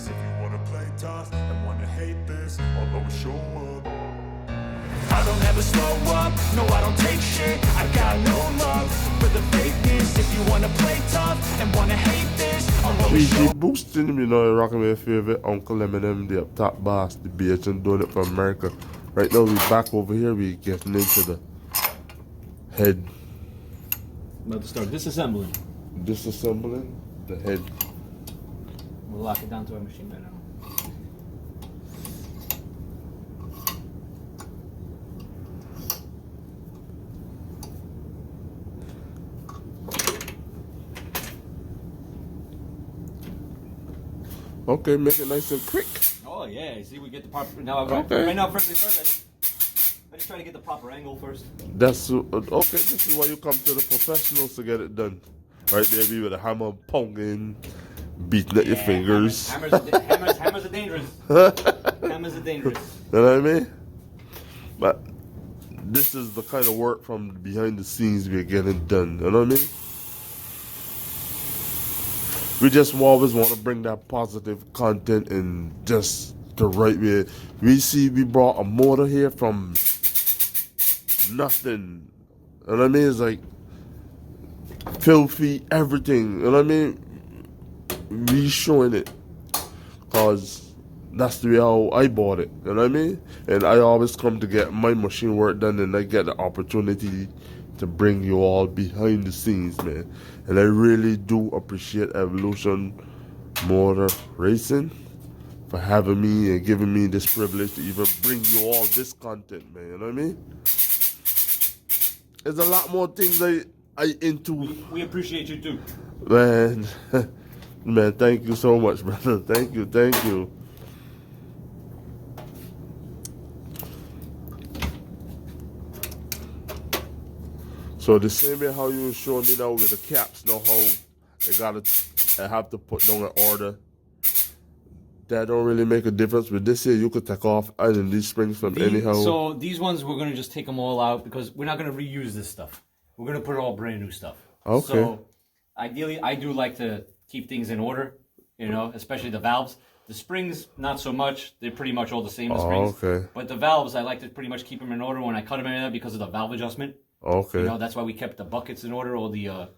this. If you wanna play tough and wanna hate this, I'll always show up. I don't ever slow up, no I don't take shit. I got no love for the fakeness. If you wanna play tough and wanna hate this, I'll always show We boosting him, you know, rocking with favorite Uncle Eminem, the up top boss, the bitch, and doing it for America. Right now, we back over here, we getting into the head, About to start disassembling. disassembling the head. We'll lock it down to our machine right now. Okay, make it nice and quick. Oh yeah, see we get the proper now. Okay. Right now, first, I just try to get the proper angle first. That's okay. This is why you come to the professionals to get it done. Right there, be with a hammer pounding, beating at your fingers. Hammers are dangerous. Hammers are dangerous. You know what I mean? But this is the kind of work from behind the scenes we're getting done. You know what I mean? We just always want to bring that positive content in just the right way. We brought a motor here from nothing. You know what I mean? It's like filthy everything. You know what I mean? We showing it. Cause that's the way how I bought it. You know what I mean? And I always come to get my machine work done, and I get the opportunity to bring you all behind the scenes, man. And I really do appreciate Evolution Motor Racing for having me and giving me this privilege to even bring you all this content, man. You know what I mean? There's a lot more things I into. We appreciate you too. Man, man, thank you so much, brother. Thank you. So the same way how you were showing me now with the caps, know how I have to put down an order. That don't really make a difference. With this here, you could take off any of these springs from anyhow. So these ones we're gonna just take them all out because we're not gonna reuse this stuff. We're gonna put all brand new stuff. Okay. So ideally, I do like to keep things in order. You know, especially the valves. The springs, not so much. They're pretty much all the same as springs. Okay. But the valves, I like to pretty much keep them in order when I cut them in there because of the valve adjustment. Okay. You know, that's why we kept the buckets in order, all the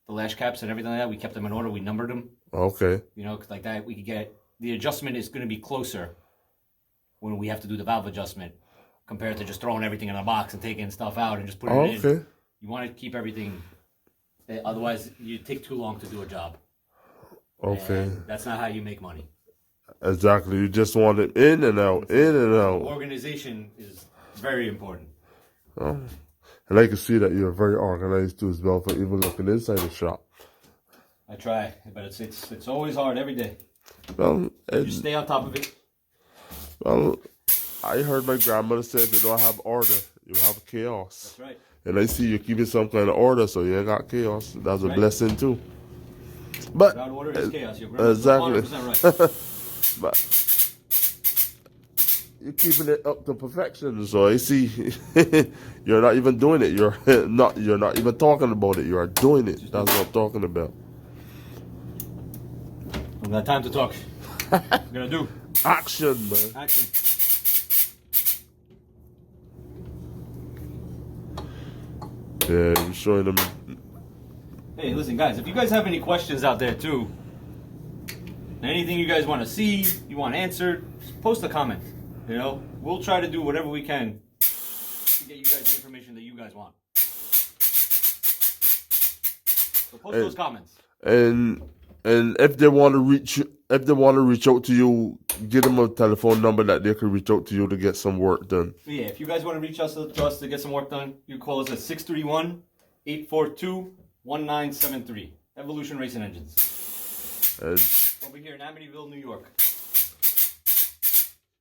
lash caps and everything like that. We kept them in order. We numbered them. Okay. You know, 'cause like that we could get the adjustment is going to be closer when we have to do the valve adjustment compared to just throwing everything in a box and taking stuff out and just putting it in. You want to keep everything. Otherwise, you take too long to do a job. Okay. And that's not how you make money. Exactly. You just want it in and out, in and out. Organization is very important. And I can see that you're very organized too as well for even looking inside the shop. I try, but it's always hard every day. Well, You stay on top of it. well, I heard my grandmother said they don't have order, you have chaos. That's right. And I see you're keeping some kind of order, so you ain't got chaos. That's a Right. blessing too. But Without order is chaos. Your grandma's exactly. 100% right. But you're keeping it up to perfection. So I see you're not even doing it. You're not even talking about it. You are doing it. That's what I'm talking about. I've got time to talk. I'm gonna do Action, man. action. Yeah, I'm showing them. Hey, listen, guys. If you guys have any questions out there too, anything you guys want to see, you want answered, just post a comment. You know, we'll try to do whatever we can to get you guys the information that you guys want. So post those comments. And if they want to reach out to you, give them a telephone number that they can reach out to you to get some work done. Yeah, if you guys want to reach us to get some work done, you call us at 631-842-1973. Evolution Racing Engines. And Over here in Amityville, New York.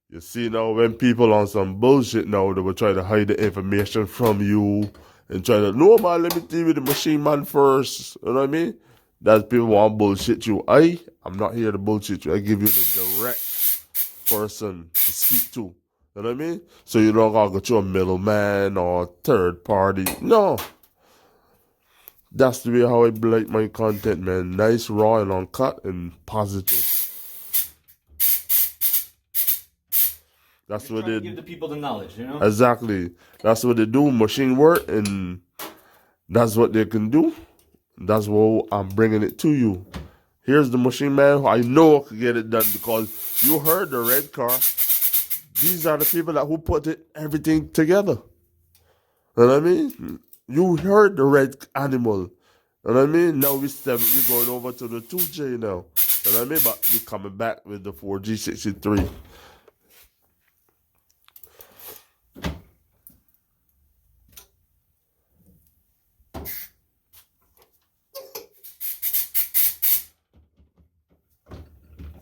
you see now, when people on some bullshit now, they will try to hide the information from you and try to, no man, let me deal with the machine man first. You know what I mean? That's people want to bullshit you. I'm not here to bullshit you. I give you the direct person to speak to. You know what I mean? So you don't gotta go to a middleman or third party. No. That's the way how I like my content, man. Nice, raw, and uncut, and positive. That's Just what trying to they give the people the knowledge, you know. exactly. That's what they do. Machine work, and that's what they can do. That's what I'm bringing it to you. Here's the machine man. I know I could get it done because you heard the red car. These are the people who put everything together. You know what I mean? You heard the red animal. You know what I mean? Now we're going over to the 2J now. You know what I mean? But we're coming back with the 4G63.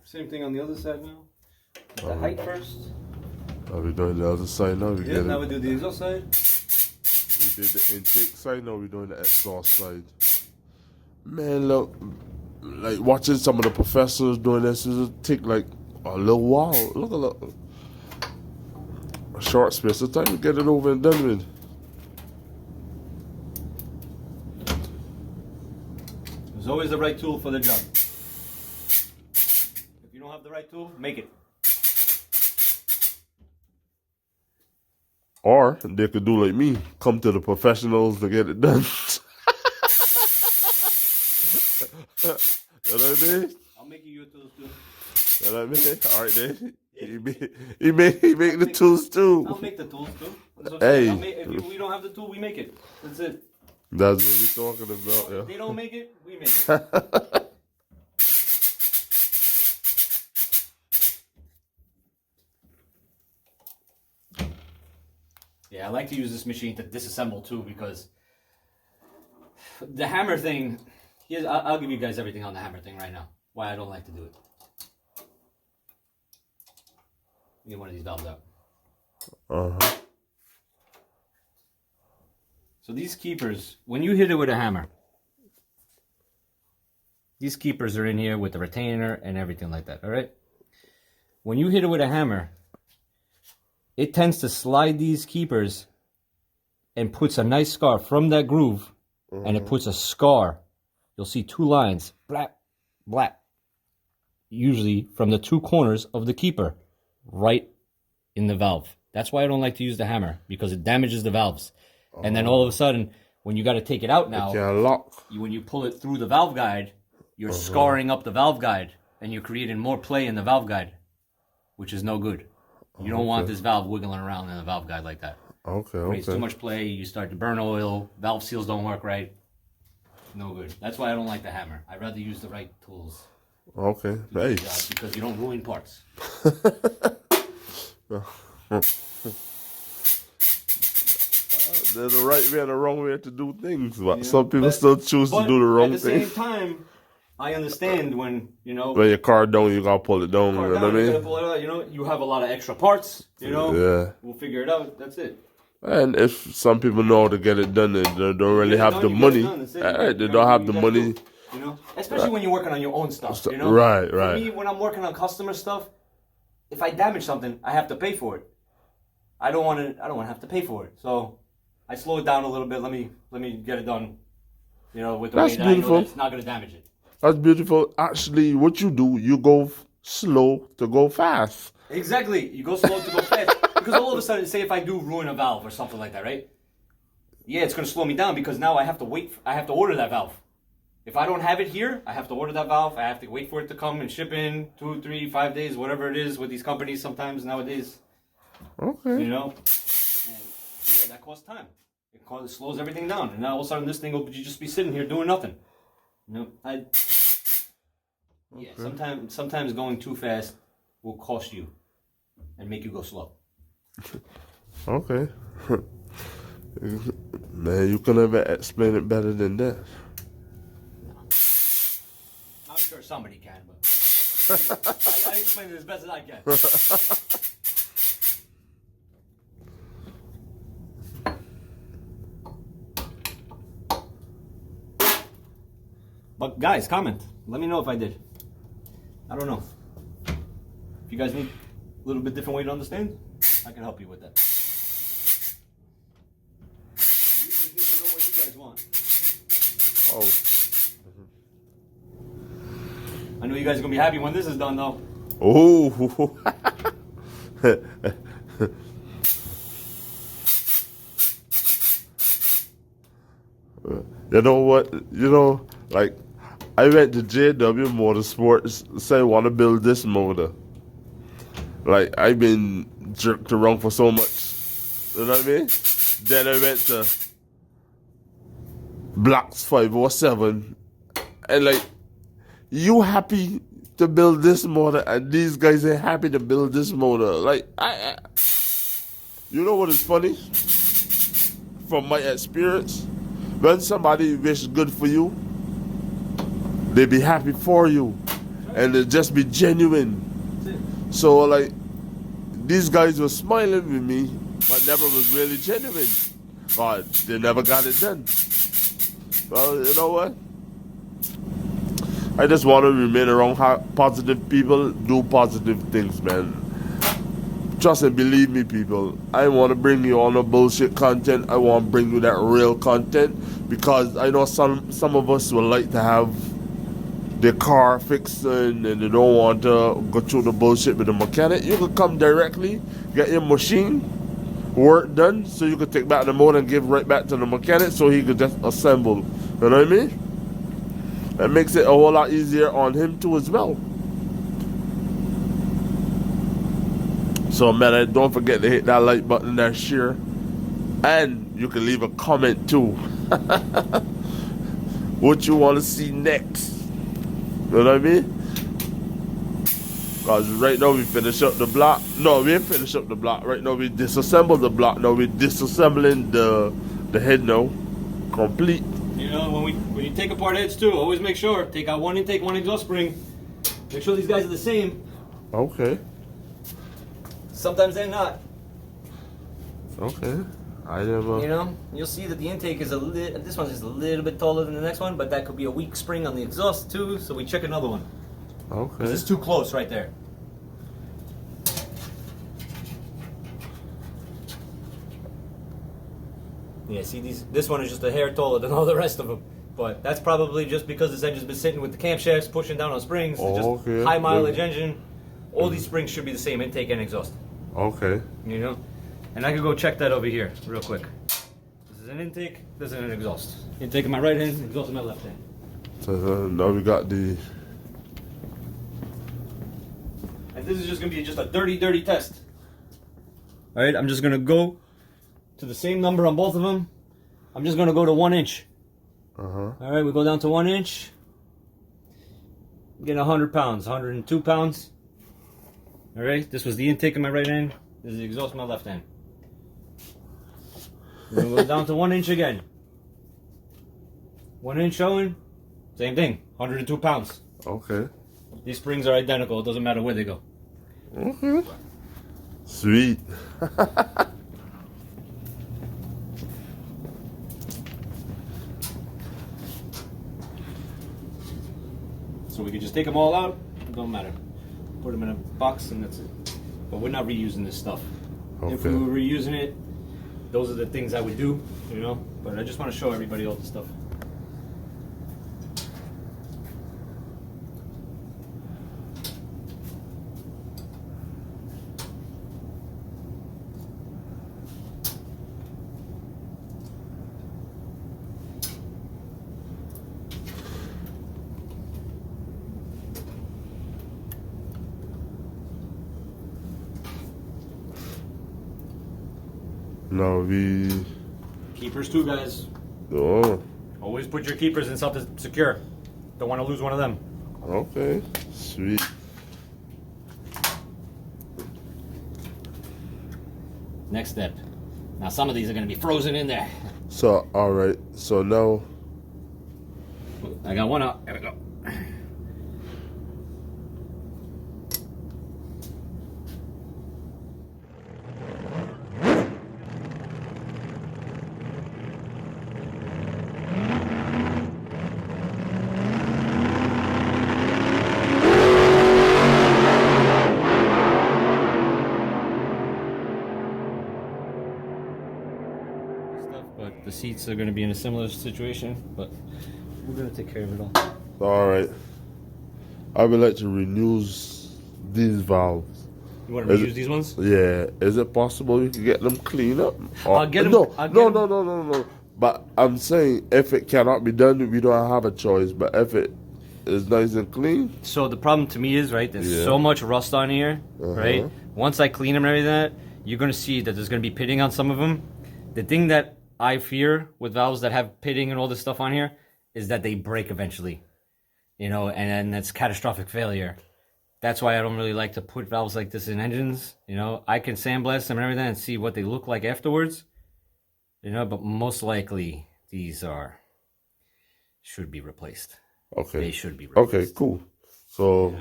Same thing on the other side now. The height first. Are we doing the other side now? Now we do the exhaust side. We did the intake side, now we're doing the exhaust side. Man, look, like watching some of the professors doing this, it'll take like a little while. Look. A short space of time to get it over and done with. There's always the right tool for the job. If you don't have the right tool, make it. Or they could do like me, come to the professionals to get it done. You know what I mean? I'll make you your tools too. You know what I mean? All right, then. He make the tools too. I'll make the tools too. Hey. If we don't have the tool, we make it. That's it. That's what we're talking about, yeah. If they don't make it, we make it. Yeah, I like to use this machine to disassemble too because the hammer thing. I'll give you guys everything on the hammer thing right now. Why I don't like to do it. Get one of these valves out. Uh-huh. So these keepers, when you hit it with a hammer, these keepers are in here with the retainer and everything like that, all right? When you hit it with a hammer, it tends to slide these keepers and puts a nice scar from that groove, and it puts a scar. You'll see two lines, black, black, usually from the two corners of the keeper, right in the valve. That's why I don't like to use the hammer, because it damages the valves. And then all of a sudden, when you got to take it out now, when you pull it through the valve guide, you're scarring up the valve guide, and you're creating more play in the valve guide, which is no good. You don't want this valve wiggling around in the valve guide like that. Okay, Creates too much play, you start to burn oil, valve seals don't work right. No good. That's why I don't like the hammer. I'd rather use the right tools. Okay, Nice. Because you don't ruin parts. There's a right way and a wrong way to do things, but some people still choose to do the wrong thing. At the same time, I understand when, when your car down, you gotta pull it down, you know what I mean? You gotta pull it out, you have a lot of extra parts, Yeah. We'll figure it out, that's it. And if some people know how to get it done, they don't really have the money. They don't have the money. Especially when you're working on your own stuff, Right. For me, when I'm working on customer stuff, if I damage something, I have to pay for it. I don't want to have to pay for it. So I slow it down a little bit. Let me get it done, with the way that I know that it's not going to damage it. That's beautiful. Actually, what you do, you go slow to go fast. Exactly. You go slow to go fast. Because all of a sudden, say if I do ruin a valve or something like that, right? Yeah, it's going to slow me down because now I have to wait. I have to order that valve. If I don't have it here, I have to order that valve. I have to wait for it to come and ship in 2, 3, 5 days, whatever it is with these companies sometimes nowadays. Okay. And yeah, that costs time. It slows everything down. And now all of a sudden this thing will just be sitting here doing nothing. Sometimes going too fast will cost you and make you go slow. Okay. Man, you can never explain it better than that. I'm sure somebody can, but I explain it as best as I can. But guys, comment. Let me know if I did. I don't know. If you guys need a little bit different way to understand, I can help you with that. You just need to know what you guys want. Oh. I know you guys are going to be happy when this is done, though. Oh. You know what? You know, like, I went to JW Motorsports, say I want to build this motor. Like, I've been jerked around for so much. You know what I mean? Then I went to Blocks 507. And, like, you happy to build this motor, and these guys ain't happy to build this motor. Like, you know what is funny? From my experience, when somebody wish good for you, they be happy for you, and they just be genuine. So like, these guys were smiling with me, but never was really genuine. But they never got it done. Well, you know what? I just want to remain around positive people, do positive things, man. Trust and believe me, people. I want to bring you on a bullshit content. I want to bring you that real content, because I know some of us would like to have their car fixed and they don't want to go through the bullshit with the mechanic. You can come directly, get your machine work done, so you can take back the motor and give right back to the mechanic so he could just assemble. You know what I mean? That makes it a whole lot easier on him too as well. So man, don't forget to hit that like button, that share, and you can leave a comment too. What you want to see next? You know what I mean? Because right now we finish up the block. No, we ain't finish up the block. Right now we disassemble the block. Now we're disassembling the head now. Complete. You know, when you take apart heads too, always make sure, take out one intake, one exhaust spring. Make sure these guys are the same. Okay. Sometimes they're not. Okay. I never. You know, you'll see that the intake is this one's just a little bit taller than the next one, but that could be a weak spring on the exhaust too, so we check another one. Okay. It's too close right there. Yeah, see, this one is just a hair taller than all the rest of them. But that's probably just because this engine's been sitting with the camshafts pushing down on springs. It's just okay. High mileage engine. All these springs should be the same, intake and exhaust. Okay. You know? And I could go check that over here real quick. This is an intake, this is an exhaust. Intake in my right hand, exhaust in my left hand. So now we got the... And this is just going to be just a dirty test. Alright, I'm just going to go to the same number on both of them. I'm just going to go to 1 inch. Alright, we go down to 1 inch. Get 100 pounds, 102 pounds. Alright, this was the intake in my right hand. This is the exhaust in my left hand. We're going to go down to 1 inch again. 1 inch showing. Same thing, 102 pounds. Okay. These springs are identical, it doesn't matter where they go. Okay. Sweet. So we can just take them all out, it don't matter. Put them in a box and that's it. But we're not reusing this stuff. Okay. If we were reusing it, those are the things I would do, you know? But I just want to show everybody all the stuff. Now we... Keepers too, guys. Oh. Always put your keepers in something secure. Don't want to lose one of them. Okay. Sweet. Next step. Now some of these are going to be frozen in there. So, alright. So now... I got one out. There we go. But the seats are going to be in a similar situation, but we're going to take care of it all. Alright. I would like to renew these valves. You want to reuse these ones? Yeah. Is it possible you can get them clean up? I'll get 'em- No, I'll get no, 'em- no, no, no, no. But I'm saying if it cannot be done, we don't have a choice. But if it is nice and clean, So the problem to me is, right, there's Yeah. so much rust on here, right? Once I clean them and everything, you're going to see that there's going to be pitting on some of them. The thing that I fear with valves that have pitting and all this stuff on here is that they break eventually, you know, and then that's catastrophic failure. That's why I don't really like to put valves like this in engines, you know. I can sandblast them and everything and see what they look like afterwards, you know, but most likely these should be replaced. okay. They should be replaced. Okay, cool. So,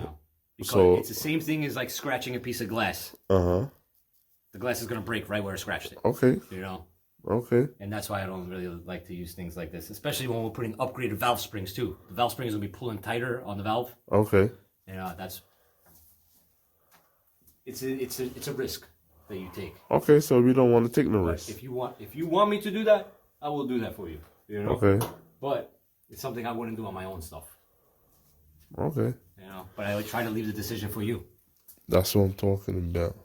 Because so it's the same thing as like scratching a piece of glass. The glass is going to break right where I scratched it, okay, you know. okay. And that's why I don't really like to use things like this, especially when we're putting upgraded valve springs too. The valve springs will be pulling tighter on the valve. Okay. You know, it's a risk that you take. Okay, so we don't want to take no But risk. if you want me to do that, I will do that for you. You know. Okay. But it's something I wouldn't do on my own stuff. Okay. You know. But I would try to leave the decision for you. That's what I'm talking about.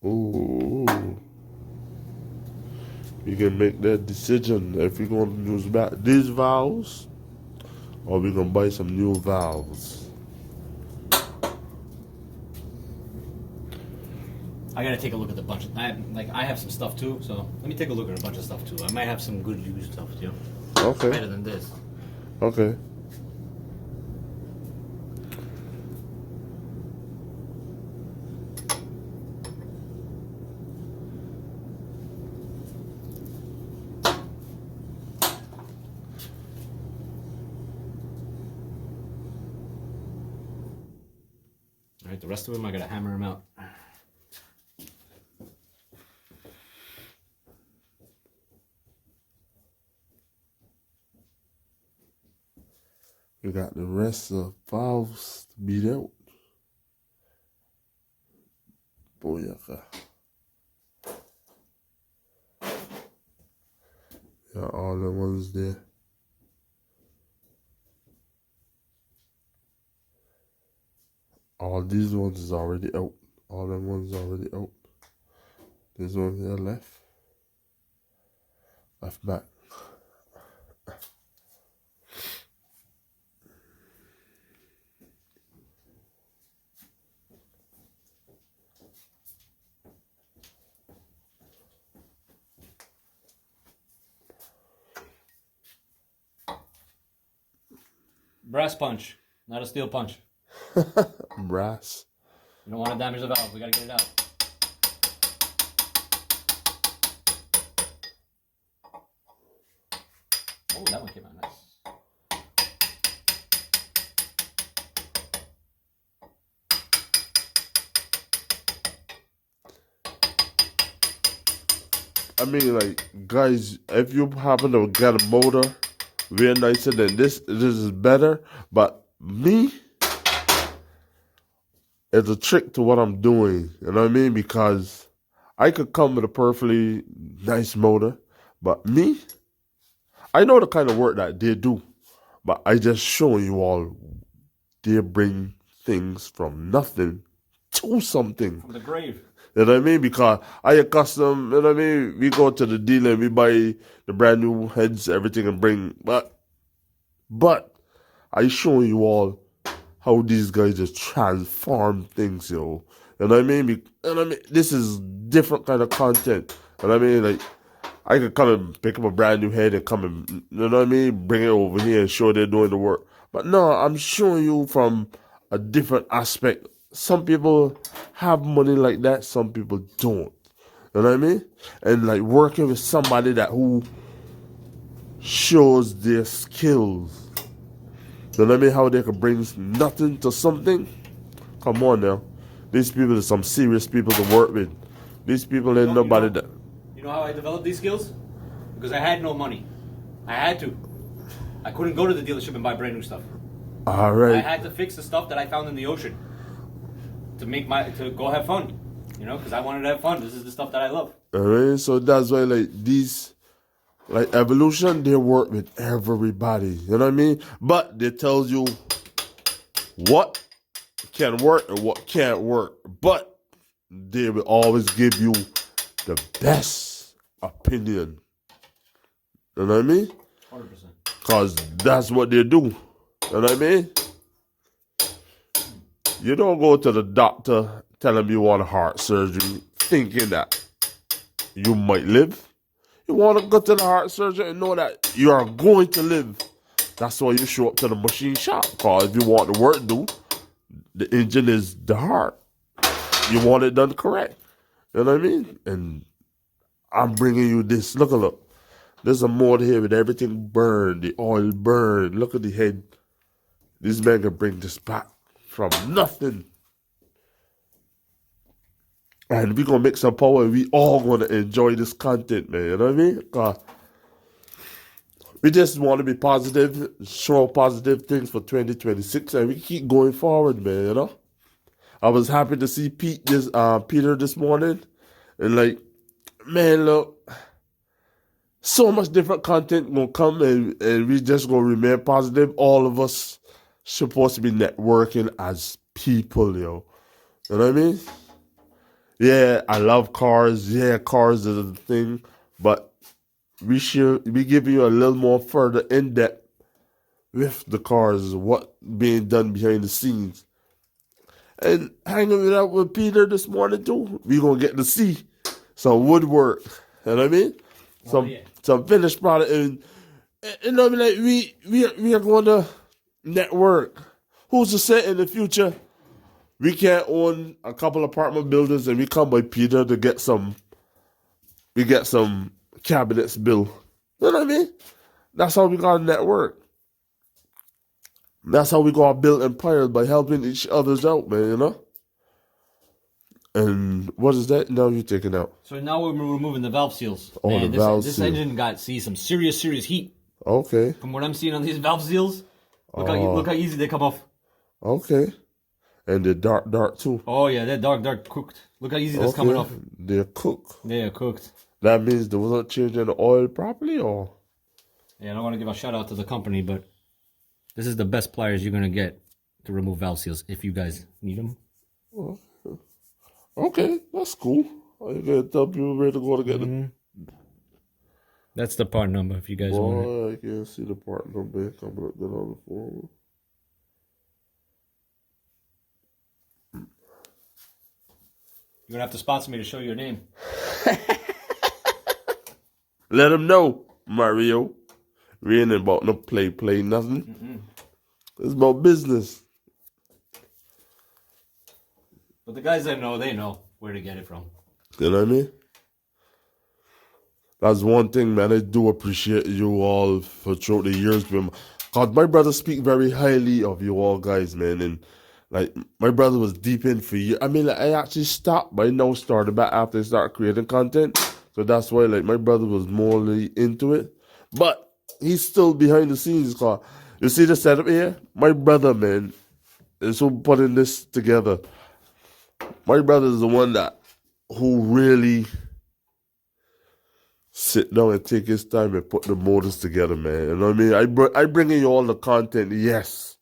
Ooh. We can make that decision if we're going to use back these valves or we're going to buy some new valves. I gotta take a look at the bunch. I have some stuff too, so let me take a look at a bunch of stuff too. I might have some good used stuff too. Okay. Better than this. Okay. All right, the rest of them I gotta hammer them out. We got the rest of valves to beat out. Booyaka. Yeah, all the ones there. All these ones is already out. All them ones already out. This one here left. Left back. Brass punch, not a steel punch. Brass. You don't want to damage the valve. We gotta get it out. Oh, that one came out nice. I mean, like, guys, if you happen to get a motor way nicer than this is better. But me, it's a trick to what I'm doing. You know what I mean? Because I could come with a perfectly nice motor, but me, I know the kind of work that they do. But I just showing you all, they bring things from nothing to something. From the grave. You know what I mean? Because I accustomed, you know what I mean? We go to the dealer and we buy the brand new heads, everything, and bring. But I showing you all how these guys just transform things, yo. You know what I mean? You know what I mean? This is different kind of content. You know what I mean? Like, I could come and pick up a brand new head and come and, you know what I mean? Bring it over here and show they're doing the work. But no, I'm showing you from a different aspect. Some people have money like that, some people don't. You know what I mean? And like working with somebody who shows their skills. You know what I mean? How they can bring nothing to something. Come on now. These people are some serious people to work with. These people ain't nobody that. You know how I developed these skills? Because I had no money. I had to. I couldn't go to the dealership and buy brand new stuff. All I right. had to fix the stuff that I found in the ocean to go have fun. You know, because I wanted to have fun. This is the stuff that I love. All right. So that's why like these, like evolution, they work with everybody. You know what I mean? But they tells you what can work and what can't work. But they will always give you the best opinion. You know what I mean? 100%. Because that's what they do. You know what I mean? You don't go to the doctor tell him you want a heart surgery thinking that you might live. You want to go to the heart surgeon and know that you are going to live. That's why you show up to the machine shop. Because if you want the work done, the engine is the heart. You want it done correct. You know what I mean? And I'm bringing you this. Look. There's a motor here with everything burned, the oil burned. Look at the head. This man can bring this back from nothing. And we're going to make some power. We all going to enjoy this content, man. You know what I mean? We just want to be positive, show positive things for 2026, and we keep going forward, man, you know? I was happy to see Peter this morning. And like, man, look, so much different content gonna come and we just gonna remain positive. All of us supposed to be networking as people, yo. You know what I mean? Yeah, I love cars. Yeah, cars are the thing. But we give you a little more further in depth with the cars, what being done behind the scenes. And hanging it out with Peter this morning too, we gonna get to see some woodwork. You know what I mean? Some finished product, and you know what I mean? Like we are going to network. Who's to say in the future we can't own a couple apartment buildings and we come by Peter to get some cabinets built. You know what I mean? That's how we gotta network. That's how we gotta build empires, by helping each others out, man, you know? And what is that now you're taking out? So now we're removing the valve seals. Oh, and the valve this seal. engine got some serious heat. Okay. From what I'm seeing on these valve seals, look how easy they come off. Okay. And they're dark too. Oh yeah, they're dark cooked. Look how easy that's coming off. They're cooked. They're cooked. That means they wasn't changing the oil properly, or? Yeah, I don't want to give a shout out to the company, but this is the best pliers you're gonna get to remove valve seals if you guys need them. Okay, that's cool. I gotta tell people where to go to get it. That's the part number if you guys want it. Boy, I can't see the part number coming up there on the phone. You're gonna have to sponsor me to show your name. Let them know, Mario. We ain't about no play, nothing. It's about business. But the guys that know, they know where to get it from. You know what I mean? That's one thing, man. I do appreciate you all for throughout the years. Because my brother speak very highly of you all guys, man. And like, my brother was deep in for years. I mean, like, I actually stopped, but I now started back after I started creating content. So that's why, like, my brother was morely into it. But he's still behind the scenes, cause you see the setup here? My brother, man, is who putting this together. My brother is the one who really sit down and take his time and put the motors together, man. You know what I mean? I bring in you all the content, yes,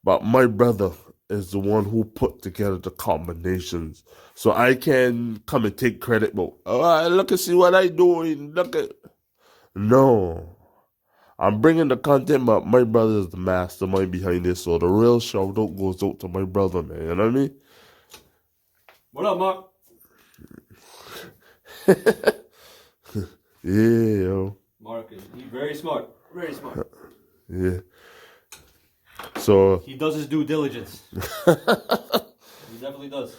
but my brother is the one who put together the combinations. So I can come and take credit, but look and see what I doing. No. I'm bringing the content, but my brother is the mastermind behind this. So the real shout out goes out to my brother, man. You know what I mean? What up, Mark? Yeah, yo. Mark, he's very smart. Very smart. Yeah. So he does his due diligence. He definitely does.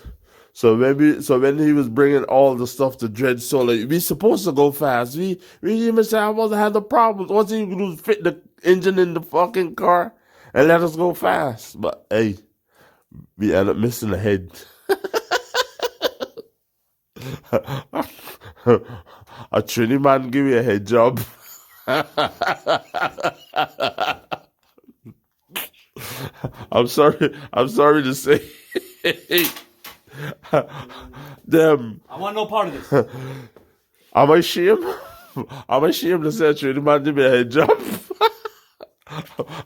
So when he was bringing all the stuff to Dread Solar, we supposed to go fast. We even said I wasn't had the problems. Once he could fit the engine in the fucking car and let us go fast. But hey, we ended up missing the head. A Trini man give me a head job. I'm sorry. I'm sorry to say. Them. I want no part of this. I'm ashamed. I'm ashamed to say the man did me a head jump.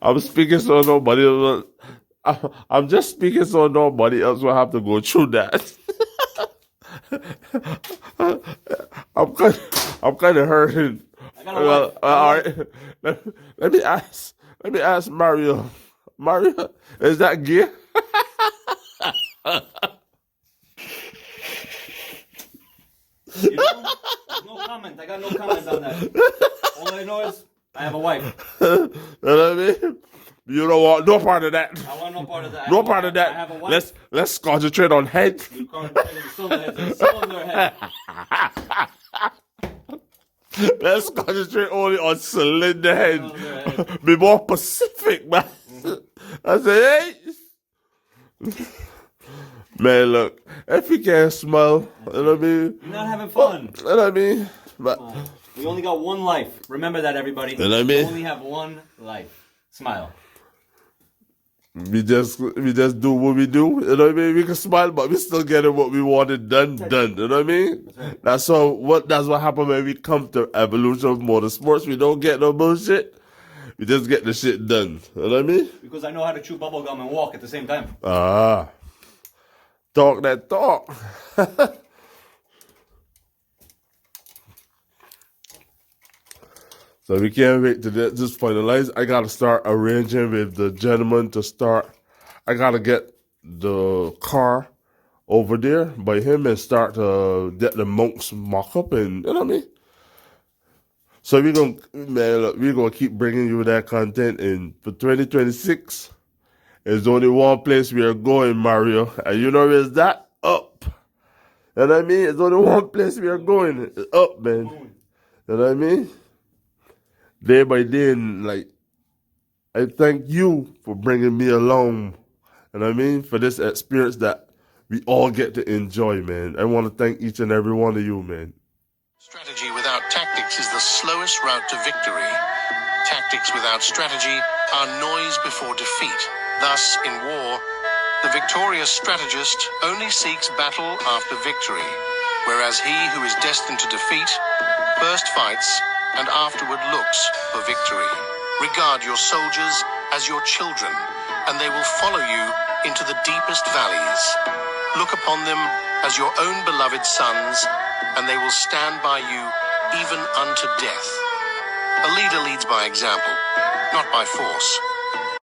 I'm speaking so nobody else. I'm just speaking so nobody else will have to go through that. I'm kind of hurting. Well, all right. Let me ask Mario. Mario, is that gay? You know, no comment. I got no comment on that. All I know is I have a wife. You know what I mean? You don't want no part of that. I want no part of that. No part of that. I have a wife. Let's concentrate on head. Cylinder head. Let's concentrate only on cylinder head. Be more Pacific, man. I say, hey. Man, look, if you can't smile, you know what I mean? You're not having fun. You know what I mean? But, we only got one life. Remember that, everybody. You know what I mean? We only have one life. Smile. We just do what we do, you know what I mean? We can smile, but we still getting what we wanted done, you know what I mean? That's what happened when we come to Evolution of Motorsports. We don't get no bullshit. We just get the shit done, you know what I mean? Because I know how to chew bubble gum and walk at the same time. Talk that talk. So we can't wait to just finalize. I gotta start arranging with the gentleman to start. I gotta get the car over there by him and start to get the monks mock up, and you know what I mean. So we're gonna keep bringing you that content. And for 2026, there's only one place we are going, Mario, and you know where's that? Up. You know what I mean? There's only one place we are going. It's up, man. You know what I mean? Day by day, and like, I thank you for bringing me along, you know what I mean, for this experience that we all get to enjoy, man. I want to thank each and every one of you, man. Strategy without tactics is the slowest route to victory. Tactics without strategy are noise before defeat. Thus, in war, the victorious strategist only seeks battle after victory, whereas he who is destined to defeat first fights and afterward looks for victory. Regard your soldiers as your children, and they will follow you into the deepest valleys. Look upon them as your own beloved sons, and they will stand by you even unto death. A leader leads by example, not by force.